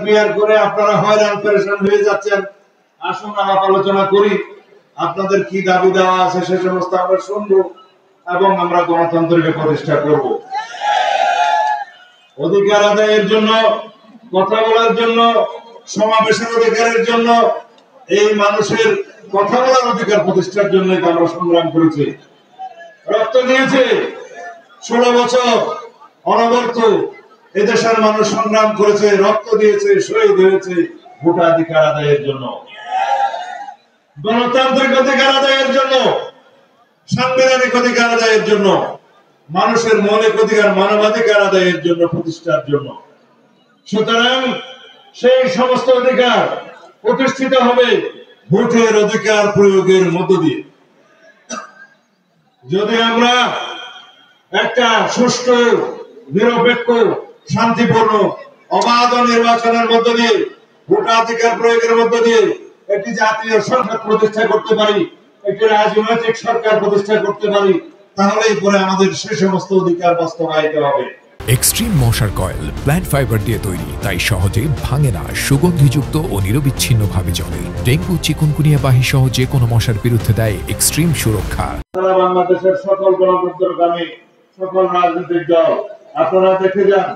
Peer করে আপনারা হয়রান পেরেশান হয়ে যাচ্ছেন। আসুন আলাপ আলোচনা করি, আপনাদের কি দাবি দেওয়া আছে সে সমস্ত আমরা শুনবো এবং আমরা গণতন্ত্রকে প্রতিষ্ঠা করব। অধিকার আদায়ের জন্য, কথা বলার জন্য, সমাবেশের অধিকারের জন্য, এই মানুষের কথা বলার অধিকার প্রতিষ্ঠার জন্য আমরা সংগ্রাম করেছি, রক্ত দিয়েছে। 16 বছর অনবরত এদেশের মানুষ সংগ্রাম করেছে, রক্ত দিয়েছে, শহীদ হয়েছে ভোটাধিকার আদায়ের জন্য, গণতান্ত্রিক অধিকার আদায়ের জন্য, সাংবিধানিক অধিকার আদায়ের জন্য, মানুষের মৌলিক অধিকার মানবাধিকার আদায়ের জন্য, প্রতিষ্ঠার জন্য। সুতরাং সেই সমস্ত অধিকার প্রতিষ্ঠিত হবে ভোটের অধিকার প্রয়োগের মধ্য দিয়ে। যদি আমরা একটা সুষ্ঠু, নিরপেক্ষ, শান্তিপূর্ণ, অবাধ নির্বাচনের মধ্য দিয়ে, ভোটাধিকার প্রয়োগের মধ্য দিয়ে একটি জাতীয় সরকার প্রতিষ্ঠা করতে পারি, একটি রাজনৈতিক সরকার প্রতিষ্ঠা করতে পারি, তাহলেই পরে আমাদের সে সমস্ত অধিকার বাস্তবায়িত হবে। এক্সট্রিম মশার কয়েল প্ল্যান্ট ফাইবার দিয়ে তৈরি, তাই সহজে ভাঙে না, সুগন্ধিযুক্ত ও নিরবিচ্ছিন্নভাবে জ্বলে। ডেঙ্গু, চিকুনগুনিয়া বাহি সহ যে কোনো মশার বিরুদ্ধে দেয় এক্সট্রিম সুরক্ষা। সারা বাংলাদেশের সকল গণতন্ত্রকামী, সকল রাজনৈতিক দল আপনারা দেখে যান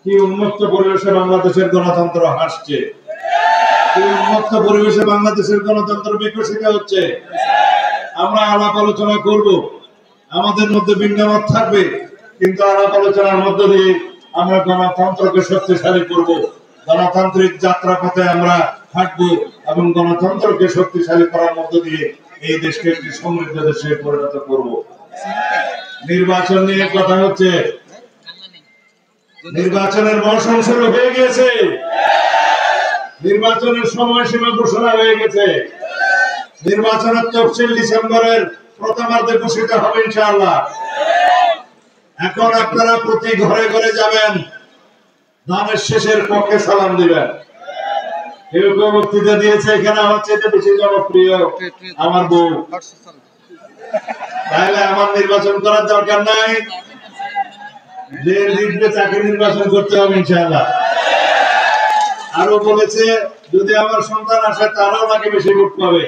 কি উন্মুক্ত পরিবেশে বাংলাদেশের গণতন্ত্র হাসছে, কি উন্মুক্ত পরিবেশে বাংলাদেশের গণতন্ত্র বিকশিত হচ্ছে। আমরা আলাপ আলোচনা করব, আমাদের মধ্যে ভিন্নমত থাকবে, কিন্তু আলাপ আলোচনার মধ্য দিয়ে আমরা গণতন্ত্রকে শক্তিশালী করব, গণতান্ত্রিক যাত্রাপথে আমরা থাকবো এবং গণতন্ত্রকে শক্তিশালী করার মধ্য দিয়ে এই দেশকে একটি সমৃদ্ধ দেশে পরিণত করব। নির্বাচন নিয়ে কথা হচ্ছে, নির্বাচনের মৌসুম শুরু হয়ে গেছে, নির্বাচনের সময়সীমা ঘোষণা হয়ে গেছে, নির্বাচনের তফসিল ডিসেম্বরের প্রথমার্ধে ঘোষিত হবে ইনশাআল্লাহ। এখন আপনারা প্রতি ঘরে ঘরে যাবেন, ধানের শেষের পক্ষে সালাম দিবেন। কেউ কেউ বক্তৃতা দিয়েছে, এখানে আমার চেয়ে বেশি জনপ্রিয় আমার বউ, তাহলে আমার নির্বাচন করার দরকার নাই, যে জিতবে তাকে নির্বাচন করতে হবে ইনশাআল্লাহ। আরো বলেছে যদি আমার সন্তান আসে তারাও নাকি বেশি ভোট পাবে,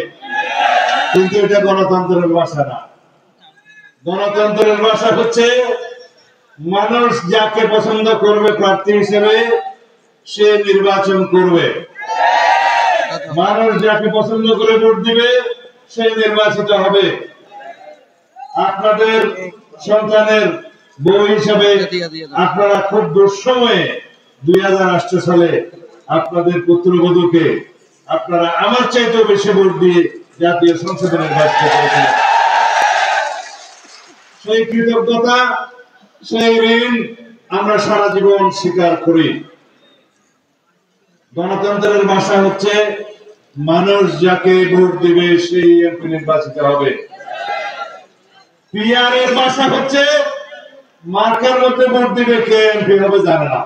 কিন্তু এটা গণতন্ত্রের ভাষা না। গণতন্ত্রের ভাষা হচ্ছে মানুষ যাকে পছন্দ করবে প্রার্থী হিসেবে সে নির্বাচন করবে, মানুষ যাকে পছন্দ করে ভোট দিবে সে নির্বাচিত হবে। আপনাদের সন্তানের বউ হিসাবে আপনারা খুব দুঃসময়ে 2008 সালে আপনাদের পুত্রবধূকে আপনারা আমার চাইতেও বেশি ভোট দিয়ে জাতীয় সংসদে নির্বাচিত করেছিলেন। সেই কৃতজ্ঞতা, সেই ঋণ আমরা সারা জীবন স্বীকার করি। গণতন্ত্রের ভাষা হচ্ছে মানুষ যাকে ভোট দিবে সেই এমপি নির্বাচিত হবে। পিআর এর ভাষা হচ্ছে মার্কার মধ্যে ভোট দিবে কে এমপি হবে জানে না।